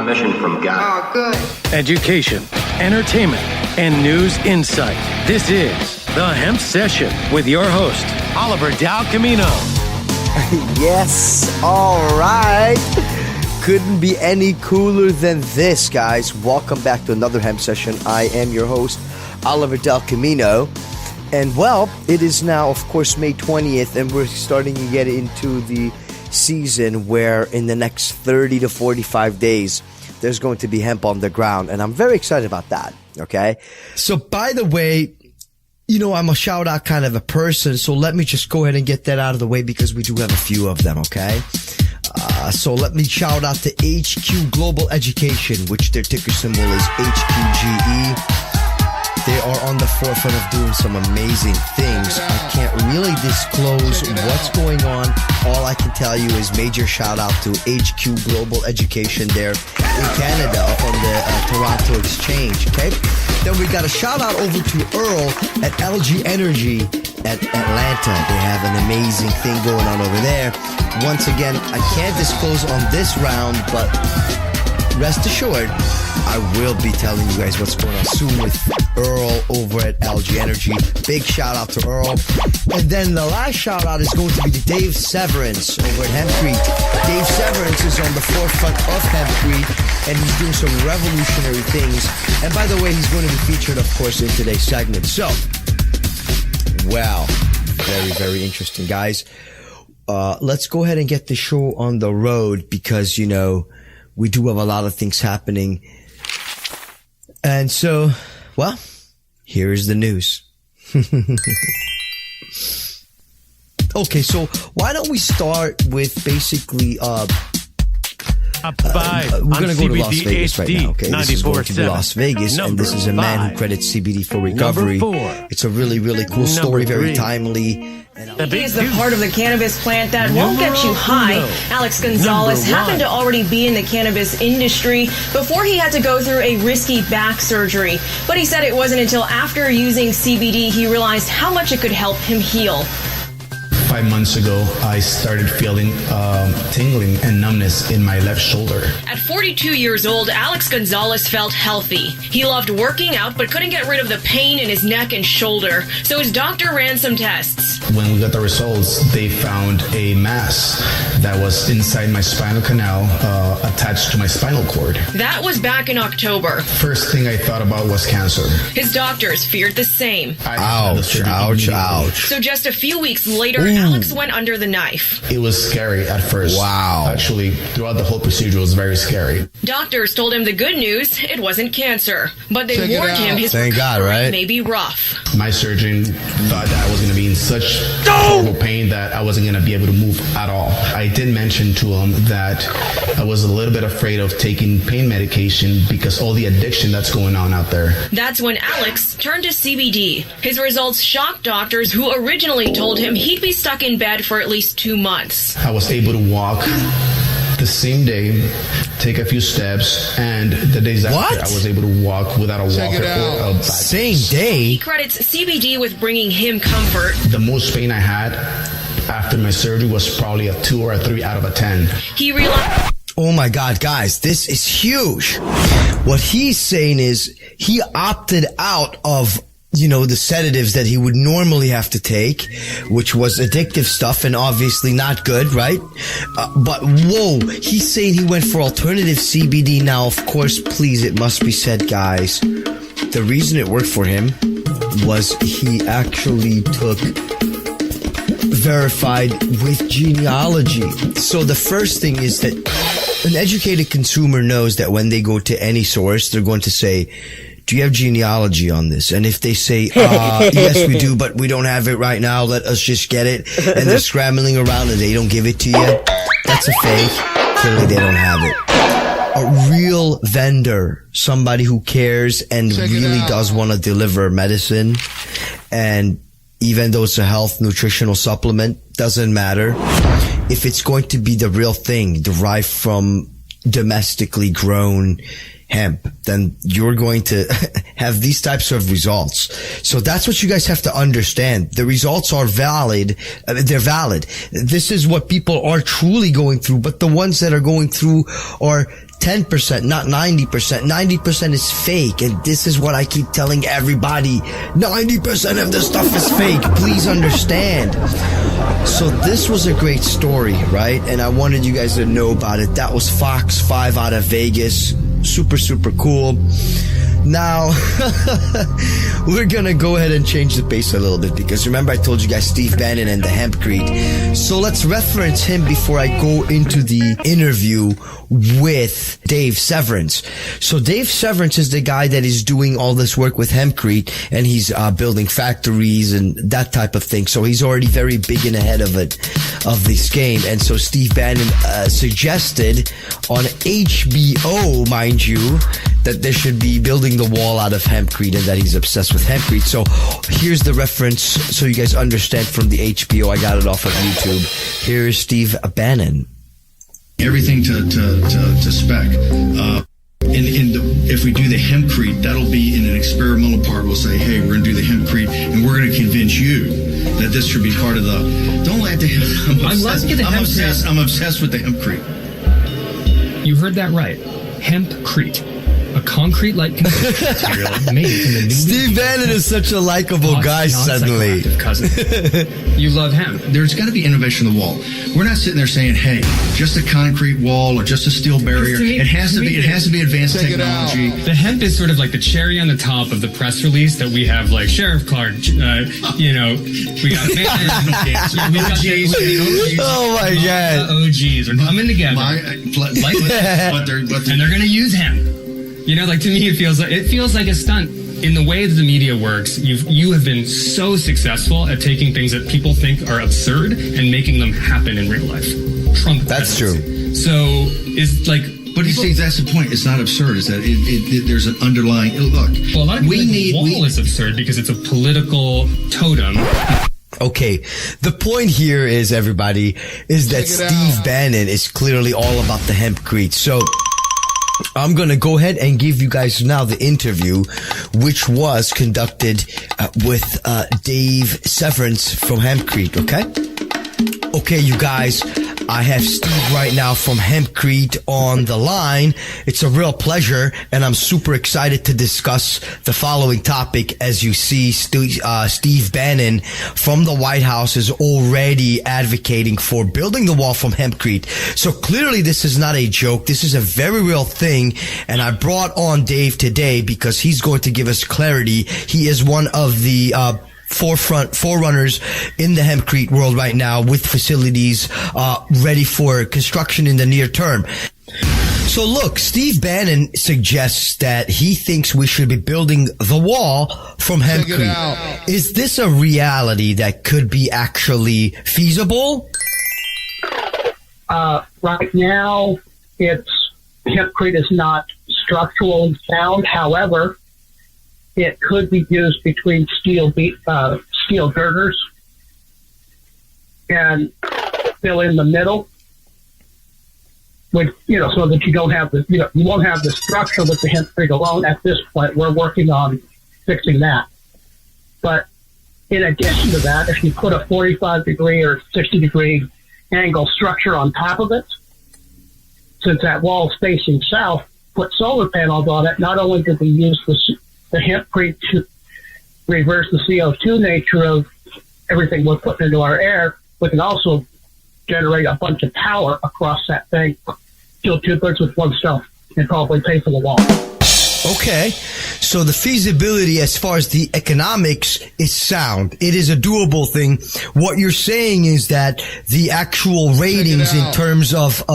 transmission from God. Oh, good. Education, entertainment, and news insight. This is the Hempsession with your host, Oliver Camino. Yes, all right. Couldn't be any cooler than this, guys. Welcome back to another Hempsession. I am your host, Oliver Camino. And well, it is now, of course, May 20th, and we're starting to get into the season where in the next 30 to 45 days, there's going to be hemp on the ground. And I'm very excited about that, okay? So, by the way, you know, I'm a shout-out kind of a person, so let me just go ahead and get that out of the way because we do have a few of them, okay? So let me shout out to HQ Global Education, which their ticker symbol is HQGE. They are on the forefront of doing some amazing things. I can't really disclose what's going on. All I can tell you is major shout out to HQ Global Education there in Canada on the Toronto Exchange, okay? Then we got a shout out over to Earl at LG Energy at Atlanta. They have an amazing thing going on over there. Once again, I can't disclose on this round, but rest assured, I will be telling you guys what's going on soon with Earl over at LG Energy. Big shout out to Earl. And then the last shout out is going to be to Dave Severance over at Hempcrete. Dave Severance is on the forefront of Hempcrete, and he's doing some revolutionary things. And by the way, he's going to be featured, of course, in today's segment. So, wow, very, very interesting, guys. Let's go ahead and get the show on the road because, you know, we do have a lot of things happening. And so, well, here is the news. Okay, so why don't we start with basically, we're going to go to Las Vegas right now, okay? This is going to be Las Vegas, and this is a man who credits CBD for recovery. It's a really, really cool story, very timely. He is the part of the cannabis plant that won't get you high. Alex Gonzalez happened to already be in the cannabis industry before he had to go through a risky back surgery. But he said it wasn't until after using CBD he realized how much it could help him heal. 5 months ago, I started feeling tingling and numbness in my left shoulder. At 42 years old, Alex Gonzalez felt healthy. He loved working out, but couldn't get rid of the pain in his neck and shoulder, so his doctor ran some tests. When we got the results, they found a mass that was inside my spinal canal attached to my spinal cord. That was back in October. First thing I thought about was cancer. His doctors feared the same. Ouch. So just a few weeks later, Alex went under the knife. It was scary at first. Wow. Actually, throughout the whole procedure, it was very scary. Doctors told him the good news, it wasn't cancer. But they warned him his recovery may be rough. My surgeon thought that I was going to be in such horrible pain that I wasn't going to be able to move at all. I did mention to him that I was a little bit afraid of taking pain medication because all the addiction that's going on out there. That's when Alex turned to CBD. His results shocked doctors who originally told him he'd be stuck in bed for at least 2 months. I was able to walk the same day, take a few steps, and the days after, I was able to walk without a walker or a bike. Same day? He credits CBD with bringing him comfort. The most pain I had after my surgery was probably a 2 or a 3 out of a 10. He realized... Oh my God, guys, this is huge. What he's saying is he opted out of, you know, the sedatives that he would normally have to take, which was addictive stuff and obviously not good, right? But whoa, he's saying he went for alternative CBD. Now, of course, please, it must be said, guys, the reason it worked for him was he actually took verified with genealogy. So the first thing is that an educated consumer knows that when they go to any source, they're going to say, do you have genealogy on this? And if they say, yes, we do, but we don't have it right now, let us just get it. And they're scrambling around and they don't give it to you. That's a fake. Clearly they don't have it. A real vendor, somebody who cares and really does want to deliver medicine. And even though it's a health nutritional supplement, doesn't matter. If it's going to be the real thing, derived from domestically grown hemp, then you're going to have these types of results. So that's what you guys have to understand. The results are valid. They're valid. This is what people are truly going through, but the ones that are going through are 10%, not 90%. 90% is fake. And this is what I keep telling everybody. 90% of the stuff is fake. Please understand. So this was a great story, right? And I wanted you guys to know about it. That was Fox 5 out of Vegas. Super, super cool. Now, we're going to go ahead and change the pace a little bit because remember I told you guys Steve Bannon and the Hempcrete. So let's reference him before I go into the interview with Dave Severance. So Dave Severance is the guy that is doing all this work with Hempcrete, and he's building factories and that type of thing. So he's already very big and ahead of this game. And so Steve Bannon suggested on HBO, mind you, that there should be building the wall out of Hempcrete and that he's obsessed with Hempcrete. So here's the reference so you guys understand from the HBO. I got it off of YouTube. Here's Steve Bannon. Everything to spec. If we do the Hempcrete, that'll be in an experimental part. We'll say, hey, we're going to do the Hempcrete, and we're going to convince you that this should be part of the. Don't let the. I'm obsessed with the Hempcrete. You heard that right. Hempcrete. A concrete-like material made from the new Steve Bannon is such a likable guy suddenly. Cousin. You love hemp. There's got to be innovation in the wall. We're not sitting there saying, hey, just a concrete wall or just a steel barrier. It has to be advanced technology. The hemp is sort of like the cherry on the top of the press release that we have, like Sheriff Clark, we got oh my God. OGs are coming together. And they're going to use hemp. You know, like to me, it feels like a stunt. In the way that the media works, you have been so successful at taking things that people think are absurd and making them happen in real life. Trump. That's true. So it's like, but you see, that's the point. It's not absurd. Is that there's an underlying look. Well, a lot of people think the wall is absurd because it's a political totem. Okay, the point here is, everybody, is that Steve Bannon is clearly all about the Hempcrete. So I'm going to go ahead and give you guys now the interview, which was conducted with Dave Severance from Hempcrete, okay? Okay, you guys, I have Steve right now from Hempcrete on the line. It's a real pleasure, and I'm super excited to discuss the following topic. As you see, Steve Bannon from the White House is already advocating for building the wall from Hempcrete. So clearly this is not a joke. This is a very real thing, and I brought on Dave today because he's going to give us clarity. He is one of the forerunners in the Hempcrete world right now, with facilities ready for construction in the near term. So look, Steve Bannon suggests that he thinks we should be building the wall from Hempcrete. Is this a reality that could be actually feasible? Right now, Hempcrete is not structurally sound. However, it could be used between steel girders and fill in the middle, with so that you don't have you won't have the structure with the Hempcrete alone. At this point, we're working on fixing that. But in addition to that, if you put a 45-degree or 60-degree angle structure on top of it, since that wall is facing south, put solar panels on it. Not only did we use the Hempcrete to reverse the CO2 nature of everything we're putting into our air, we can also generate a bunch of power across that thing, kill two birds with one stone, and probably pay for the wall. Okay, so the feasibility as far as the economics is sound. It is a doable thing. What you're saying is that the actual ratings in terms of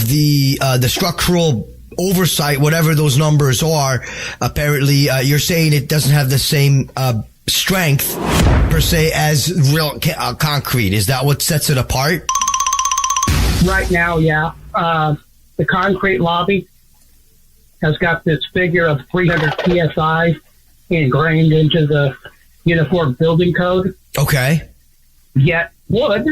the structural oversight, whatever those numbers are, apparently you're saying it doesn't have the same strength per se as real concrete. Is that what sets it apart? Right now, yeah. The concrete lobby has got this figure of 300 psi ingrained into the Uniform Building Code. Okay. Yet wood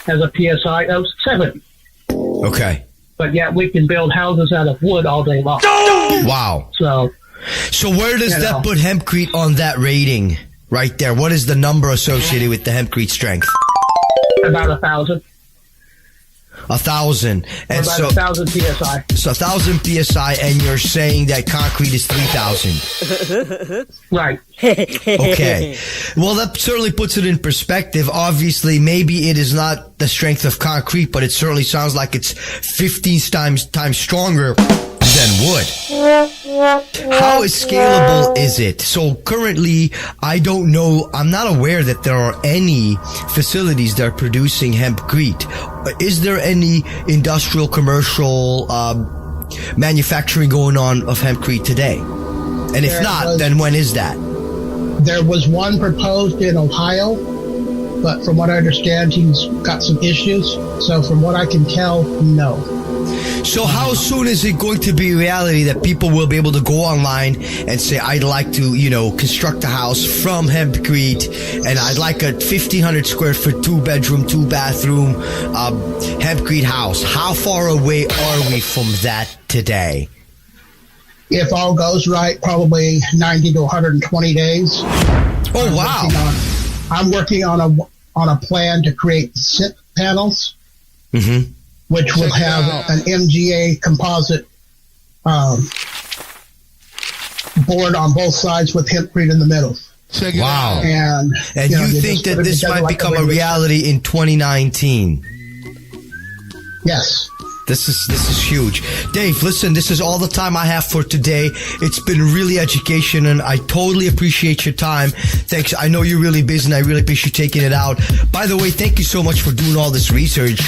has a psi of 70. Okay. but yet we can build houses out of wood all day long. Wow. So where does that put hempcrete on that rating right there? What is the number associated with the hempcrete strength? About 1,000. 1,000. And About 1,000 psi. So 1,000 psi, and you're saying that concrete is 3,000. Right. Okay. Well, that certainly puts it in perspective. Obviously, maybe it is not the strength of concrete, but it certainly sounds like it's 15 times stronger than wood. How scalable is it? So currently, I don't know. I'm not aware that there are any facilities that are producing hempcrete. Is there any industrial, commercial manufacturing going on of hempcrete today? And if not, then when is that? There was one proposed in Ohio, but from what I understand, he's got some issues. So from what I can tell, no. So how soon is it going to be reality that people will be able to go online and say, I'd like to, construct a house from hempcrete, and I'd like a 1,500 square foot, 2-bedroom, 2-bathroom hempcrete house. How far away are we from that today? If all goes right, probably 90 to 120 days. Oh, wow. I'm working on a plan to create SIP panels. Mm-hmm. Which will have an MGA composite board on both sides with hempcrete in the middle. Wow. And you think that this might become a reality in 2019? Yes. This is huge. Dave, listen, this is all the time I have for today. It's been really educational, and I totally appreciate your time. Thanks. I know you're really busy, and I really appreciate you taking it out. By the way, thank you so much for doing all this research.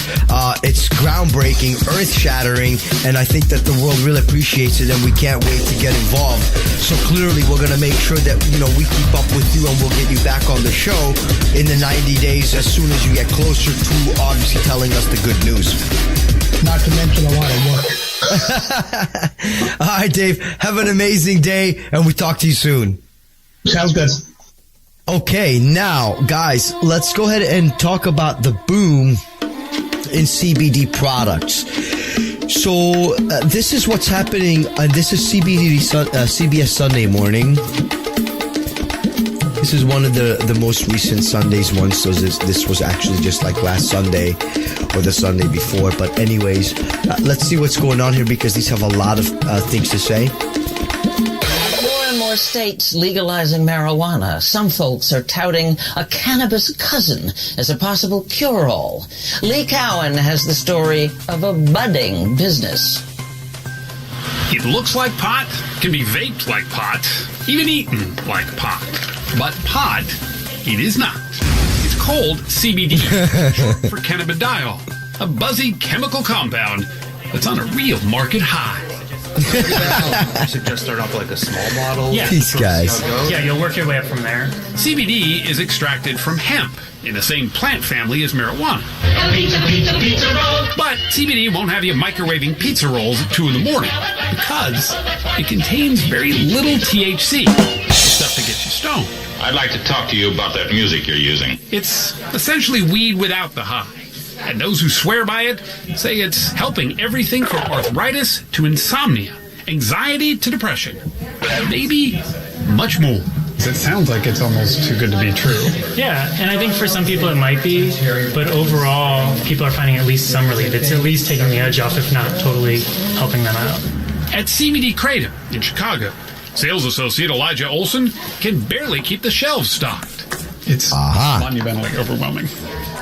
It's groundbreaking, earth-shattering, and I think that the world really appreciates it, and we can't wait to get involved. So clearly, we're going to make sure that, we keep up with you, and we'll get you back on the show in the 90 days as soon as you get closer to obviously telling us the good news. Not to mention a lot of work. All right, Dave. Have an amazing day, and we talk to you soon. Sounds good. Okay, now, guys, let's go ahead and talk about the boom in CBD products. So, this is what's happening, and this is CBS Sunday Morning. This is one of the most recent Sundays ones, so this was actually just like last Sunday or the Sunday before. But anyways, let's see what's going on here, because these have a lot of things to say. More and more states legalizing marijuana. Some folks are touting a cannabis cousin as a possible cure-all. Lee Cowan has the story of a budding business. It looks like pot, can be vaped like pot, even eaten like pot. But pot, it is not. It's called CBD, short for cannabidiol, a buzzy chemical compound that's on a real market high. I suggest start off like a small bottle. Yeah. These guys. Yeah, you'll work your way up from there. CBD is extracted from hemp, in the same plant family as marijuana. Pizza roll. But CBD won't have you microwaving pizza rolls at 2 in the morning, because it contains very little THC, stuff to get you stoned. I'd like to talk to you about that music you're using. It's essentially weed without the high. And those who swear by it say it's helping everything from arthritis to insomnia, anxiety to depression, maybe much more. It sounds like it's almost too good to be true. Yeah, and I think for some people it might be, but overall, people are finding at least some relief. It's at least taking the edge off, if not totally helping them out. At CBD Kratom in Chicago, sales associate Elijah Olson can barely keep the shelves stocked. It's monumentally overwhelming,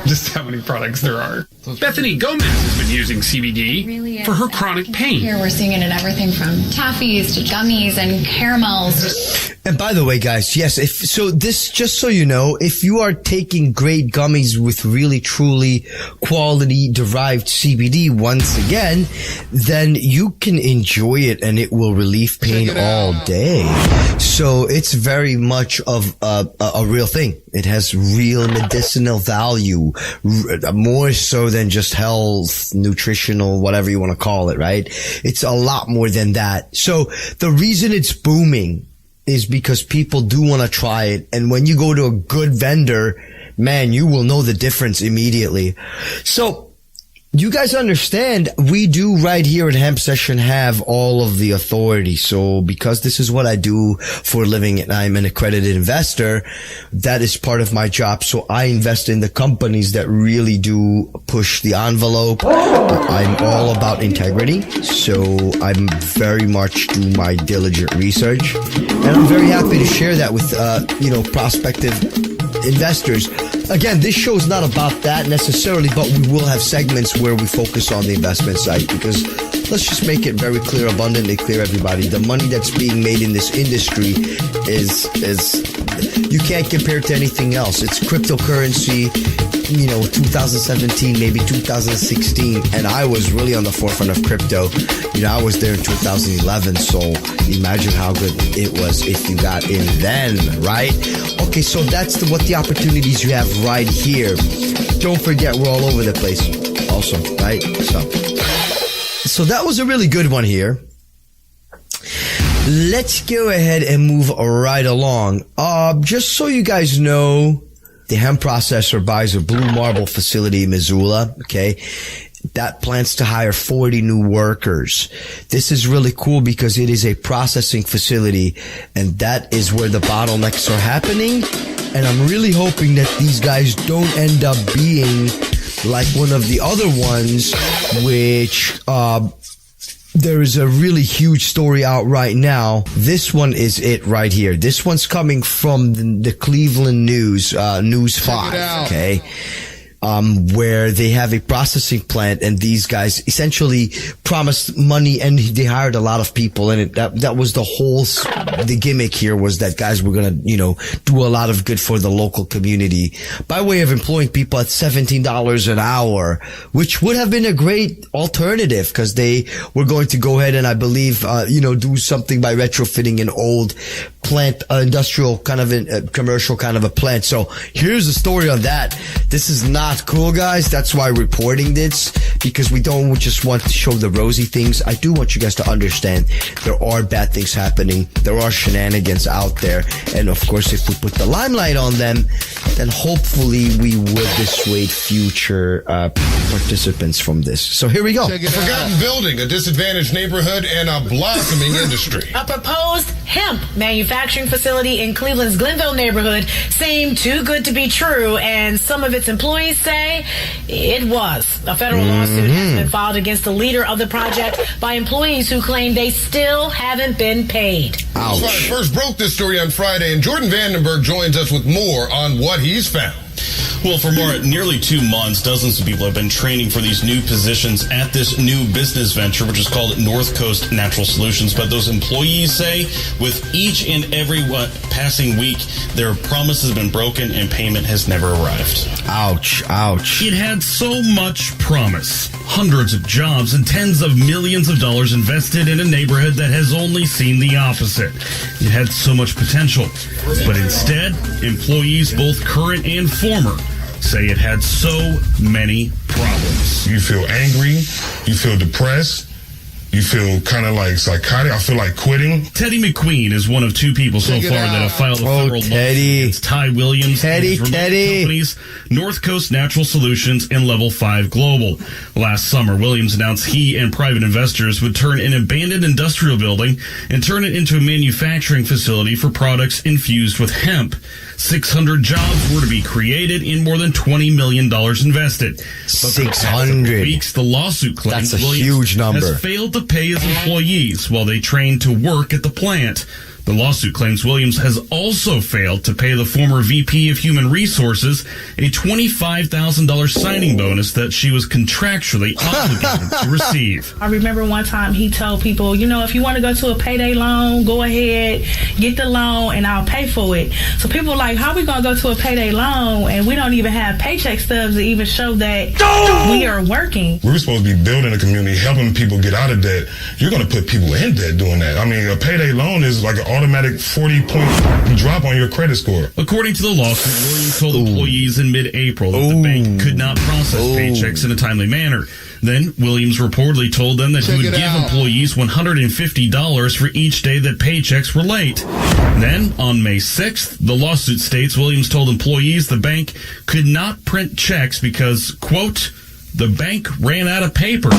just how many products there are. Bethany Gomez has been using CBD for her chronic pain. Here we're seeing it in everything from taffies to gummies and caramels. And by the way, guys, yes, just so you know, if you are taking great gummies with really, truly quality derived CBD, once again, then you can enjoy it and it will relieve pain all day. So it's very much of a real thing. It has real medicinal value, more so than just health, nutritional, whatever you want to call it, right? It's a lot more than that. So the reason it's booming is because people do want to try it. And when you go to a good vendor, man, you will know the difference immediately. So you guys understand, we do right here at Hempsession have all of the authority. So because this is what I do for a living and I'm an accredited investor, that is part of my job. So I invest in the companies that really do push the envelope. I'm all about integrity. So I'm very much do my diligent research. And I'm very happy to share that with, prospective investors. Again, this show is not about that necessarily, but we will have segments where we focus on the investment side, because let's just make it very clear, abundantly clear, everybody. The money that's being made in this industry is you can't compare it to anything else. It's cryptocurrency, 2017, maybe 2016, and I was really on the forefront of crypto. I was there in 2011, so imagine how good it was if you got in then, right? Okay, so that's what the opportunities you have right here. Don't forget, we're all over the place also, right? So that was a really good one here. Let's go ahead and move right along. Just so you guys know, the hemp processor buys a Blue Marble facility in Missoula, okay? That plans to hire 40 new workers. This is really cool because it is a processing facility, and that is where the bottlenecks are happening. And I'm really hoping that these guys don't end up being like one of the other ones, which there is a really huge story out right now. This one is it right here. This one's coming from the Cleveland News, News 5, okay? Where they have a processing plant, and these guys essentially promised money, and they hired a lot of people. And that was the gimmick here, was that guys were going to, do a lot of good for the local community by way of employing people at $17 an hour, which would have been a great alternative, because they were going to go ahead and I believe, do something by retrofitting an old plant, industrial kind of a commercial kind of a plant. So here's the story on that. This is not cool, guys. That's why we're reporting this, because we don't just want to show the rosy things. I do want you guys to understand there are bad things happening. There are shenanigans out there. And of course, if we put the limelight on them, then hopefully we will dissuade future participants from this. So here we go. A forgotten building, a disadvantaged neighborhood, and a blossoming industry. A proposed hemp manufacturing facility in Cleveland's Glenville neighborhood seemed too good to be true, and some of its employees say it was. A federal lawsuit has been filed against the leader of the project by employees who claim they still haven't been paid. Ouch. That's why I first broke this story on Friday, and Jordan Vandenberg joins us with more on what he's found. Well, for nearly 2 months, dozens of people have been training for these new positions at this new business venture, which is called North Coast Natural Solutions. But those employees say with each and every passing week, their promise has been broken and payment has never arrived. Ouch, ouch. It had so much promise. Hundreds of jobs and tens of millions of dollars invested in a neighborhood that has only seen the opposite. It had so much potential. But instead, employees, both current and former, say it had so many problems. You feel angry, you feel depressed, you feel kind of like psychotic. I feel like quitting. Teddy McQueen is one of 2 people so far that have filed a federal lawsuit against Ty Williams and his related companies, North Coast Natural Solutions and Level 5 Global. Last summer, Williams announced he and private investors would turn an abandoned industrial building and turn it into a manufacturing facility for products infused with hemp. 600 jobs were to be created and more than $20 million invested. But 600 weeks, the lawsuit claims that's a Williams huge number. has failed to pay his employees while they trained to work at the plant. The lawsuit claims Williams has also failed to pay the former VP of Human Resources a $25,000 signing bonus that she was contractually obligated to receive. I remember one time he told people, if you want to go to a payday loan, go ahead, get the loan, and I'll pay for it. So people were like, how are we going to go to a payday loan and we don't even have paycheck stubs to even show that we are working? We're supposed to be building a community, helping people get out of debt. You're going to put people in debt doing that. I mean, a payday loan is like an automatic 40-point drop on your credit score. According to the lawsuit, Williams told employees in mid-April that the bank could not process paychecks in a timely manner. Then Williams reportedly told them that he would give employees $150 for each day that paychecks were late. Then, on May 6th, the lawsuit states Williams told employees the bank could not print checks because, quote, the bank ran out of paper.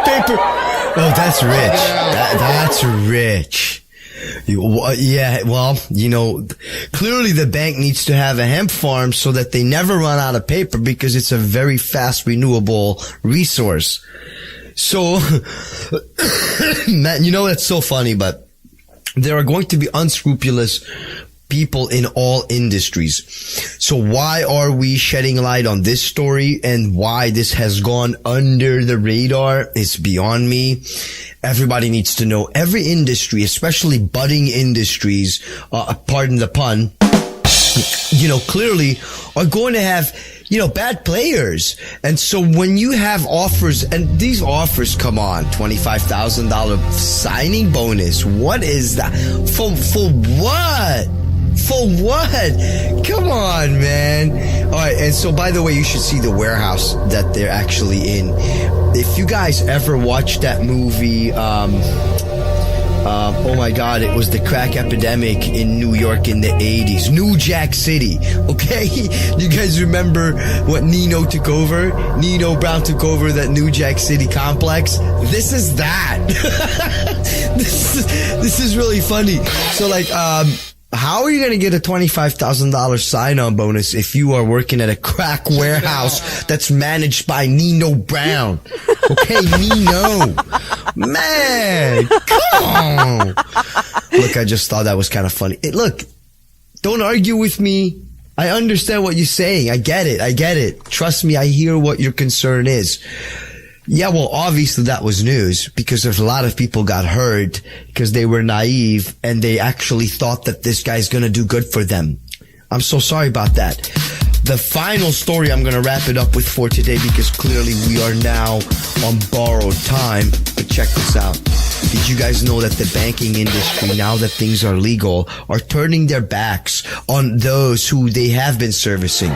Paper. Oh, that's rich. That's rich. Yeah, well, clearly the bank needs to have a hemp farm so that they never run out of paper because it's a very fast renewable resource. So, man, that's so funny, but there are going to be unscrupulous people in all industries. So why are we shedding light on this story and why this has gone under the radar is beyond me. Everybody needs to know. Every industry, especially budding industries, pardon the pun, clearly are going to have bad players. And so when you have offers, and these offers, come on, $25,000 signing bonus. What is that? For what? For what? Come on, man. All right. And so, by the way, you should see the warehouse that they're actually in. If you guys ever watched that movie, oh my God, it was the crack epidemic in New York in the 80s. New Jack City. Okay? You guys remember what Nino took over? Nino Brown took over that New Jack City complex. This is that. This is really funny. So how are you going to get a $25,000 sign-on bonus if you are working at a crack warehouse that's managed by Nino Brown? Okay, Nino. Man, come on. Look, I just thought that was kind of funny. Look, don't argue with me. I understand what you're saying. I get it. Trust me, I hear what your concern is. Yeah, well, obviously that was news because there's a lot of people got hurt because they were naive and they actually thought that this guy's going to do good for them. I'm so sorry about that. The final story I'm going to wrap it up with for today because clearly we are now on borrowed time. But check this out. Did you guys know that the banking industry, now that things are legal, are turning their backs on those who they have been servicing?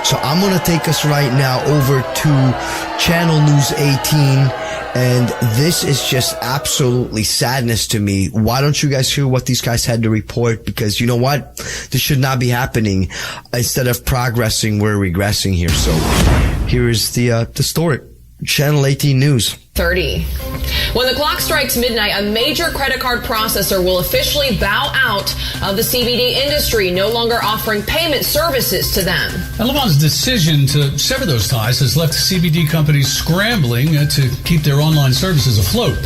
So I'm going to take us right now over to Channel News 18. And this is just absolutely sadness to me. Why don't you guys hear what these guys had to report? Because you know what? This should not be happening. Instead of progressing, we're regressing here. So here is the story. Channel 18 News. 30. When the clock strikes midnight, a major credit card processor will officially bow out of the CBD industry, no longer offering payment services to them. Elevon's decision to sever those ties has left CBD companies scrambling to keep their online services afloat.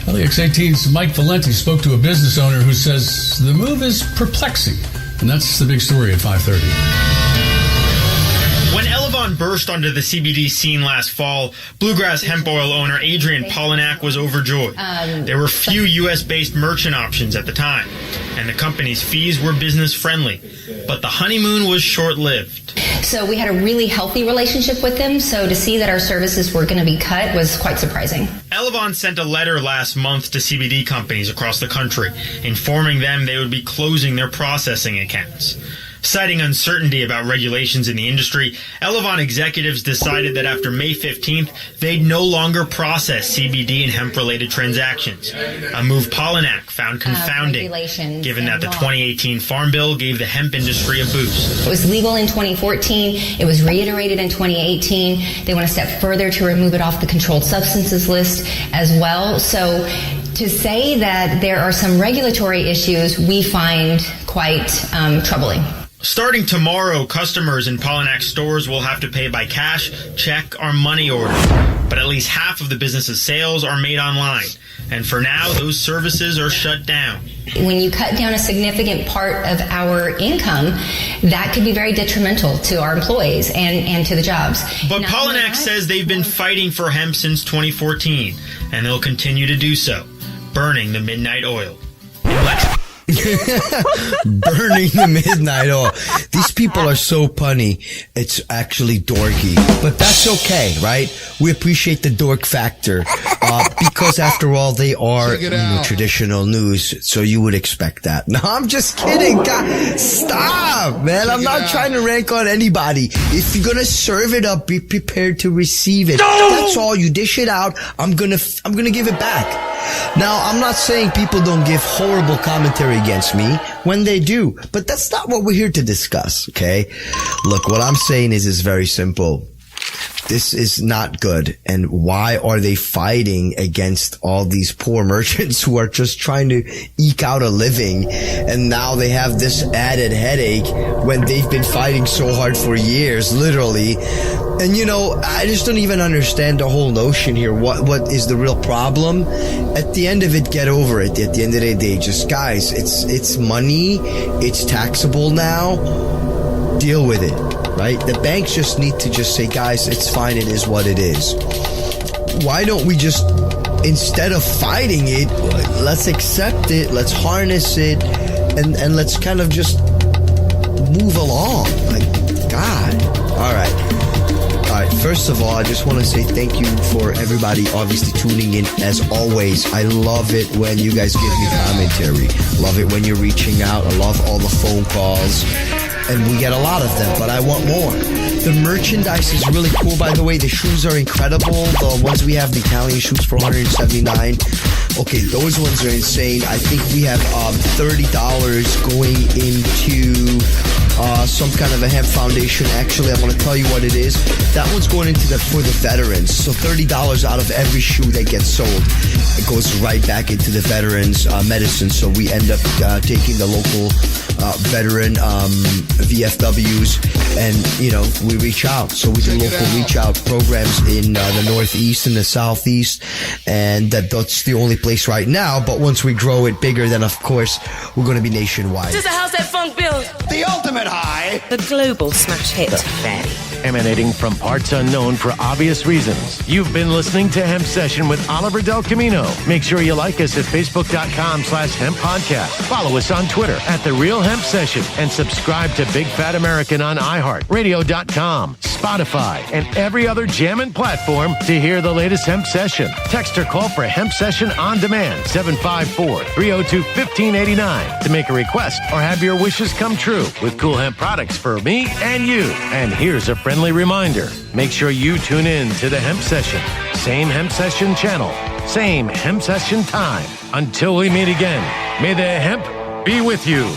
LEX18's Mike Valenti spoke to a business owner who says the move is perplexing. And that's the big story at 5:30. When Elevon burst onto the CBD scene last fall, bluegrass hemp oil owner Adrian Polinack was overjoyed. There were few U.S.-based merchant options at the time, and the company's fees were business-friendly. But the honeymoon was short-lived. So we had a really healthy relationship with them, so to see that our services were going to be cut was quite surprising. Elevon sent a letter last month to CBD companies across the country, informing them they would be closing their processing accounts. Citing uncertainty about regulations in the industry, Elevon executives decided that after May 15th, they'd no longer process CBD and hemp-related transactions, a move Polinack found confounding, given that the 2018 Farm Bill gave the hemp industry a boost. It was legal in 2014. It was reiterated in 2018. They want to step further to remove it off the controlled substances list as well. So to say that there are some regulatory issues, we find quite troubling. Starting tomorrow, customers in Polinack stores will have to pay by cash, check, or money order. But at least half of the business's sales are made online. And for now, those services are shut down. When you cut down a significant part of our income, that could be very detrimental to our employees and to the jobs. But Polinack says they've been fighting for hemp since 2014, and they'll continue to do so, burning the midnight oil. Burning the midnight oil. These people are so punny. It's actually dorky, but that's okay, right? We appreciate the dork factor because, after all, they are traditional news. So you would expect that. No, I'm just kidding. God, stop, man. I'm not trying to rank on anybody. If you're gonna serve it up, be prepared to receive it. That's all. You dish it out. I'm gonna give it back. Now, I'm not saying people don't give horrible commentary again. against me when they do. But that's not what we're here to discuss, okay? Look, what I'm saying is very simple. This is not good. And why are they fighting against all these poor merchants who are just trying to eke out a living? And now they have this added headache when they've been fighting so hard for years, literally. And you know, I just don't even understand the whole notion here. What is the real problem? At the end of it, get over it. At the end of the day, just guys, it's money. It's taxable now. Deal with it. Right? The banks just need to just say, guys, it's fine. It is what it is. Why don't we just, instead of fighting it, let's accept it, let's harness it, and let's kind of just move along. Like, God. All right. First of all, I just want to say thank you for everybody obviously tuning in as always. I love it when you guys give me commentary. Love it when you're reaching out. I love all the phone calls. And we get a lot of them, but I want more. The merchandise is really cool, by the way. The shoes are incredible. The ones we have, the Italian shoes for $179. Okay, those ones are insane. I think we have $30 going into some kind of a hemp foundation. Actually, I'm going to tell you what it is. That one's going into for the veterans. So $30 out of every shoe that gets sold, it goes right back into the veterans' medicine. So we end up taking the local veteran VFWs, and you know, we reach out. So we do local reach out programs in the Northeast and the Southeast, and that's the only place right now. But once we grow it bigger, then of course we're going to be nationwide. Just a house that funk built. The ultimate high. The global smash hit. The fatty. Emanating from parts unknown for obvious reasons. You've been listening to Hempsession with Oliver Del Camino. Make sure you like us at Facebook.com/Hemp Podcast. Follow us on Twitter at The Real Hempsession, and subscribe to Big Fat American on iHeart, Radio.com, Spotify, and every other jamming platform to hear the latest Hemp Session. Text or call for Hemp Session on demand, 754-302-1589 to make a request or have your wishes come true with cool hemp products for me and you. And here's a friendly reminder. Make sure you tune in to the Hemp Session. Same Hemp Session channel, same Hemp Session time. Until we meet again, may the hemp be with you.